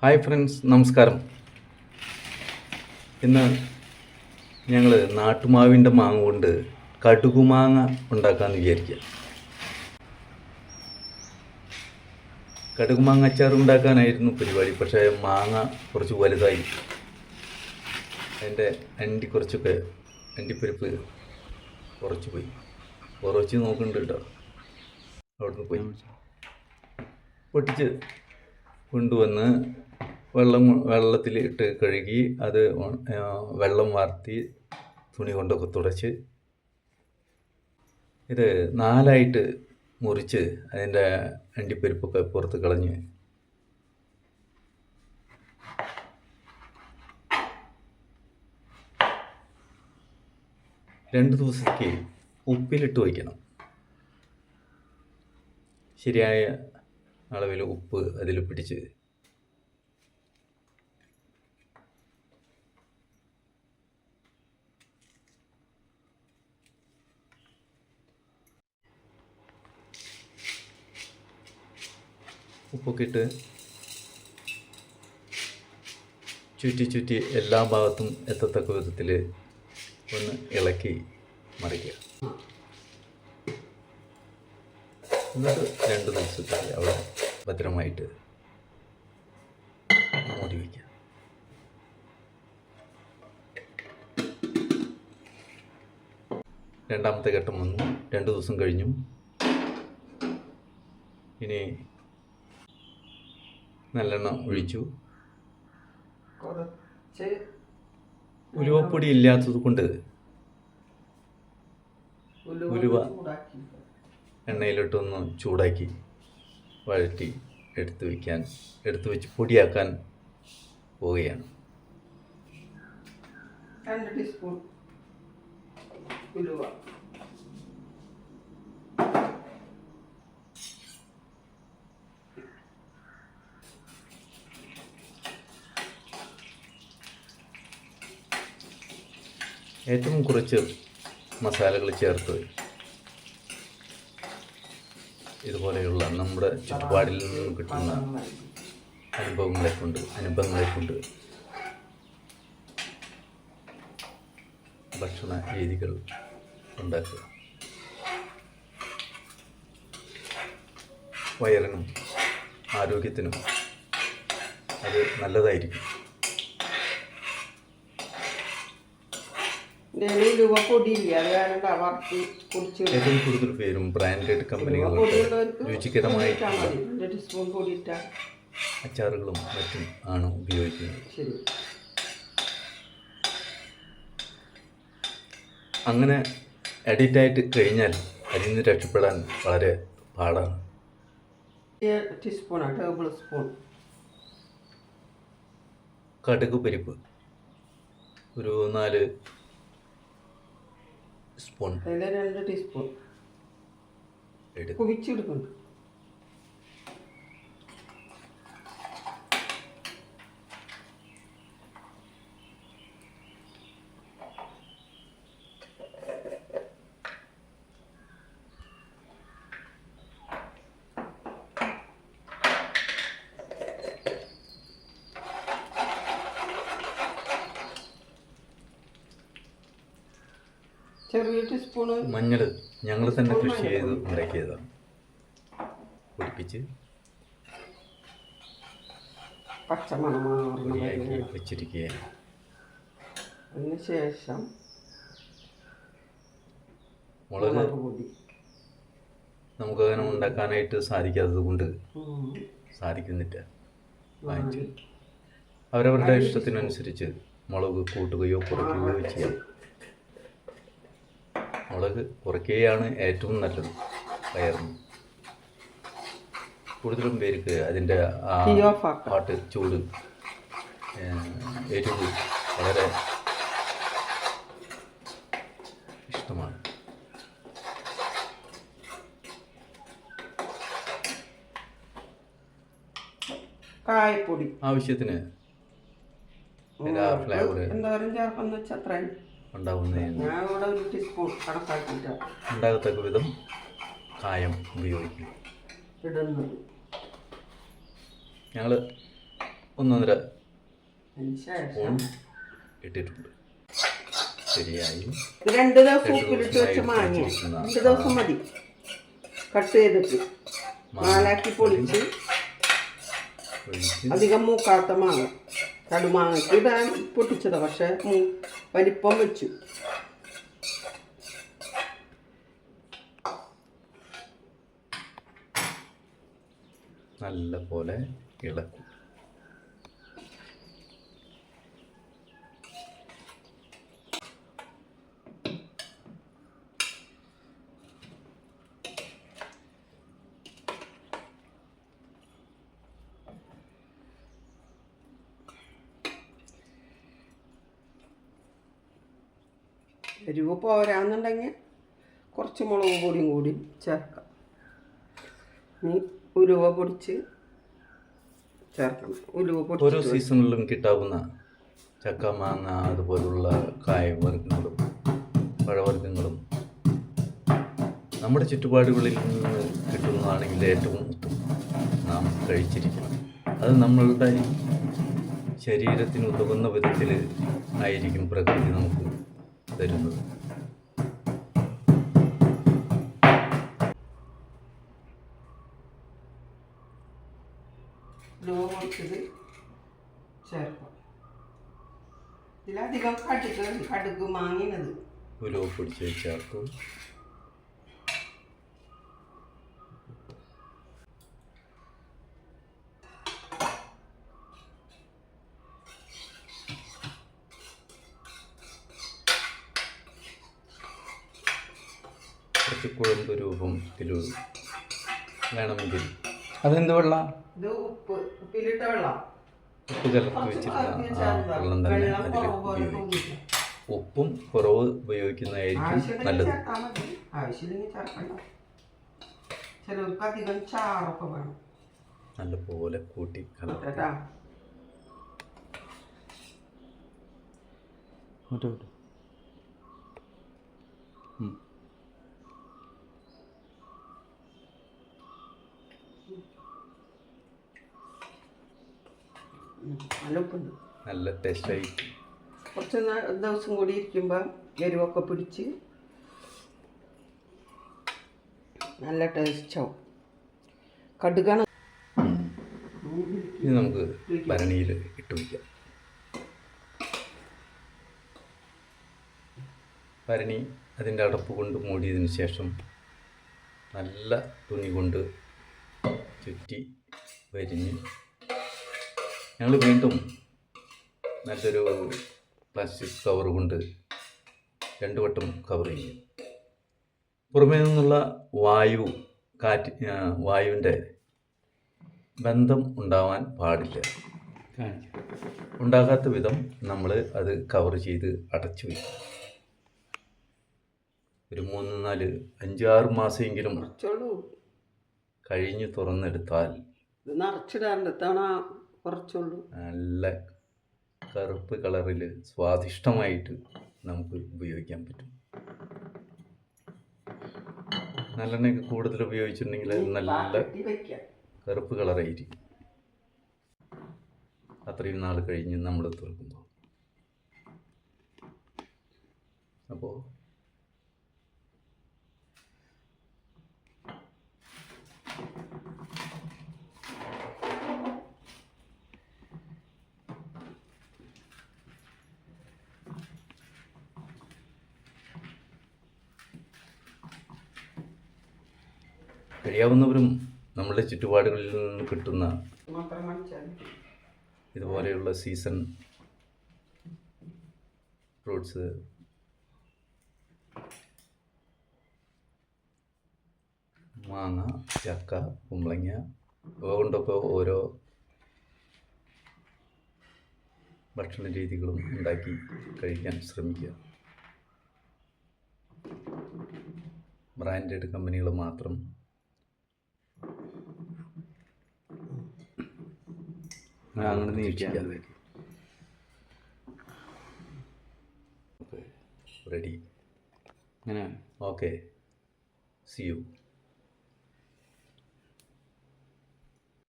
Hi friends, നമസ്കാരം. ഇന്ന് ഞങ്ങൾ നാട്ടുമാവിൻ്റെ മാങ്ങ കൊണ്ട് കടുകുമാങ്ങ ഉണ്ടാക്കാമെന്ന് വിചാരിക്കുക. കടുകുമാങ്ങ അച്ചാർ ഉണ്ടാക്കാനായിരുന്നു പരിപാടി. പക്ഷേ മാങ്ങ കുറച്ച് വലുതായി, അതിൻ്റെ അണ്ടിപ്പരിപ്പ് കുറച്ച് പോയി. കുറച്ച് നോക്കുന്നുണ്ട് കേട്ടോ. അവിടുന്ന് പോയി പൊട്ടിച്ച് കൊണ്ടുവന്ന് വെള്ളത്തിലിട്ട് കഴുകി അത് വെള്ളം വാർത്തി തുണി കൊണ്ടൊക്കെ തുടച്ച് ഇത് 4 മുറിച്ച് അതിൻ്റെ അണ്ടിപ്പരിപ്പൊക്കെ പുറത്ത് കളഞ്ഞ് രണ്ട് ദിവസത്തേക്ക് ഉപ്പിലിട്ട് വയ്ക്കണം. ശരിയായ അളവിൽ ഉപ്പ് അതിൽ പിടിച്ച് ഉപ്പൊക്കെ ഇട്ട് ചുറ്റി എല്ലാ ഭാഗത്തും എത്തത്തക്ക വിധത്തിൽ ഒന്ന് ഇളക്കി മറിക്കുക. എന്നിട്ട് 2 ദിവസത്തേക്ക് അവിടെ ഭദ്രമായിട്ട് മൂടി വയ്ക്കുക. രണ്ടാമത്തെ ഘട്ടം വന്നു. 2 ദിവസം കഴിഞ്ഞു. ഇനി നല്ലെണ്ണ ഒഴിച്ചു. ഉലുവപ്പൊടി ഇല്ലാത്തത് കൊണ്ട് ഉലുവ എണ്ണയിലിട്ടൊന്ന് ചൂടാക്കി വഴറ്റി എടുത്ത് വെച്ച് പൊടിയാക്കാൻ പോവുകയാണ്. 2 ടീസ്പൂൺ ഉലുവ, ഏറ്റവും കുറച്ച് മസാലകൾ ചേർത്ത് ഇതുപോലെയുള്ള നമ്മുടെ ചുറ്റുപാടിൽ നിന്നും കിട്ടുന്ന അനുഭവങ്ങളെ കൊണ്ട് ഭക്ഷണ രീതികൾ ഉണ്ടാക്കുക. വയറിനും ആരോഗ്യത്തിനും അത് നല്ലതായിരിക്കും. ഏറ്റവും കൂടുതൽ പേരും ബ്രാൻഡഡ് കമ്പനികളുടെ രുചികരമായിട്ടുള്ള അച്ചാറുകളും മറ്റും ആണ് ഉപയോഗിക്കുന്നത്. അങ്ങനെ അഡിക്റ്റായിട്ട് കഴിഞ്ഞാൽ അതിൽ നിന്ന് രക്ഷപ്പെടാൻ വളരെ പാടാണ്. ടേബിൾ സ്പൂൺ കടുക് പരിപ്പ് ഒരു 4 സ്പൂൺ 2 ടീസ്പൂൺ കുഴിച്ചെടുക്കുന്നു. ചെറിയ ടീസ്പൂണ് മഞ്ഞൾ ഞങ്ങൾ തന്നെ കൃഷി ചെയ്ത് ഉണ്ടാക്കിയതാണ്. പൊടിപ്പിച്ച് പൊടിയാക്കി വെച്ചിരിക്കുകയാണ്. അതിന് ശേഷം മുളക് നമുക്കങ്ങനെ ഉണ്ടാക്കാനായിട്ട് സാധിക്കാത്തത് കൊണ്ട് സാധിക്കുന്നില്ല. വാങ്ങിച്ച് അവരവരുടെ ഇഷ്ടത്തിനനുസരിച്ച് മുളക് കൂട്ടുകയോ കുറയ്ക്കുകയോ ചെയ്യാം. മുളക് കുറയ്ക്കുകയാണ് ഏറ്റവും നല്ലത് വയറിന്. കൂടുതലും പേർക്ക് അതിൻ്റെ പാട്ട് ചൂട് എരിവ് വളരെ ഇഷ്ടമാണ്. കായപ്പൊടി ആവശ്യത്തിന് ഫ്ലേവർ ഉണ്ടാകുന്നതിന് ഉണ്ടാകത്തക്ക വിധം കായം ഉപയോഗിക്കും. ഞങ്ങൾ 1.5 അതിന് ശേഷം സ്പൂൺ ഇട്ടിട്ടുണ്ട്. ശരിയായി. ഇത് 2 ദിവസം ഉപ്പിലിട്ട് വെച്ച മാങ്ങ 2 ദിവസം മതി. കട്ട് ചെയ്തിട്ട് നാലാക്കി പൊടിച്ച് ഒഴിച്ച് അധികം മൂക്കാത്ത മാങ്ങ. കടുമാങ്ങയ്ക്ക് ഇടാൻ പൊട്ടിച്ചതാ, പക്ഷെ വലിപ്പം വെച്ചു. നല്ല പോലെ ഇളക്കും. എരിവ് പോരാന്നുണ്ടെങ്കിൽ കുറച്ച് മുളക് പൊടിയും കൂടി ചേർക്കാം. ഇനി ഉലുവ പൊടിച്ച് ചേർക്കണം. ഉലുവ ഓരോ പൊടിച്ച് സീസണിലും കിട്ടാവുന്ന ചക്ക, മാങ്ങ, അതുപോലുള്ള കായവർഗ്ഗങ്ങളും പഴവർഗ്ഗങ്ങളും നമ്മുടെ ചുറ്റുപാടുകളിൽ നിന്ന് കിട്ടുന്നതാണെങ്കിൽ ഏറ്റവും ഉത്തമം നാം കഴിച്ചിരിക്കണം. അത് നമ്മളുടെ ശരീരത്തിന് ഉതകുന്ന വിധത്തിൽ ആയിരിക്കും പ്രകൃതി നമുക്ക് തരുന്നത്. ഉലുവ പൊടിച്ചത് ചേർക്കാം. ഇതിലധികം കടുക് മാങ്ങിനത് ഉലുവ പൊടിച്ച് ചേർത്തു. കുറച്ച് കുഴമ്പ് രൂപത്തിൽ വേണമെങ്കിൽ. അതെന്ത് വെള്ളം? ഇത് ഉപ്പിലിട്ട വെള്ളം. ഉപ്പ് കലർത്തി വെച്ചിരുന്ന ആ വെള്ളം തന്നെ അതിൽ ഉപയോഗിക്കും. ഉപ്പും കുറവ് ഉപയോഗിക്കുന്നതായിരിക്കും നല്ലത്. ആവശ്യമില്ലെങ്കിൽ ചേർക്കണ്ട. ചിലർക്ക് അധികം ചാറൊക്കെ വേണം. നല്ലപോലെ കൂട്ടി കലർത്തി. കേട്ടാ നല്ല ഉപ്പുണ്ട്. നല്ല ടേസ്റ്റായി. കുറച്ച് ദിവസം കൂടി ഇരിക്കുമ്പോൾ എരിവൊക്കെ പിടിച്ച് നല്ല ടേസ്റ്റാവും. കടുകാണ്. ഇനി നമുക്ക് ഭരണിയിൽ ഇട്ട് വയ്ക്കാം. ഭരണി അതിൻ്റെ അടപ്പ് കൊണ്ട് മൂടിയതിന് ശേഷം നല്ല തുണി കൊണ്ട് ചുറ്റി വരിഞ്ഞ് ഞങ്ങൾ വീണ്ടും നല്ലൊരു പ്ലാസ്റ്റിക് കവർ കൊണ്ട് 2 വട്ടം കവർ ചെയ്യും. പുറമേ നിന്നുള്ള വായുവിൻ്റെ ബന്ധം ഉണ്ടാവാൻ പാടില്ല. ഉണ്ടാകാത്ത വിധം നമ്മൾ അത് കവർ ചെയ്ത് അടച്ചു വയ്ക്കും. ഒരു 3, 4, 5, 6 മാസമെങ്കിലും കഴിഞ്ഞ് തുറന്നെടുത്താൽ നിറച്ചിടാറുണ്ട്. തവണ കുറച്ചുള്ളൂ. നല്ല കറുപ്പ് കളറിൽ സ്വാദിഷ്ടമായിട്ട് നമുക്ക് ഉപയോഗിക്കാൻ പറ്റും. നല്ലെണ്ണയൊക്കെ കൂടുതൽ ഉപയോഗിച്ചിട്ടുണ്ടെങ്കിൽ അത് നല്ല കറുപ്പ് കളറായിരിക്കും. അത്രയും നാൾ കഴിഞ്ഞ് നമ്മൾ തുറക്കുമ്പോൾ. അപ്പോൾ കഴിയാവുന്നവരും നമ്മുടെ ചുറ്റുപാടുകളിൽ നിന്ന് കിട്ടുന്ന ഇതുപോലെയുള്ള സീസൺ ഫ്രൂട്ട്സ് മാങ്ങ, ചക്ക, കുമ്പളങ്ങ ഇവ കൊണ്ടൊക്കെ ഓരോ ഭക്ഷണ രീതികളും ഉണ്ടാക്കി കഴിക്കാൻ ശ്രമിക്കുക. ബ്രാൻഡഡ് കമ്പനികൾ മാത്രം അങ്ങനെ നീട്ടിയാൽ റെഡി. അങ്ങനെ ഓക്കെ, സി യു.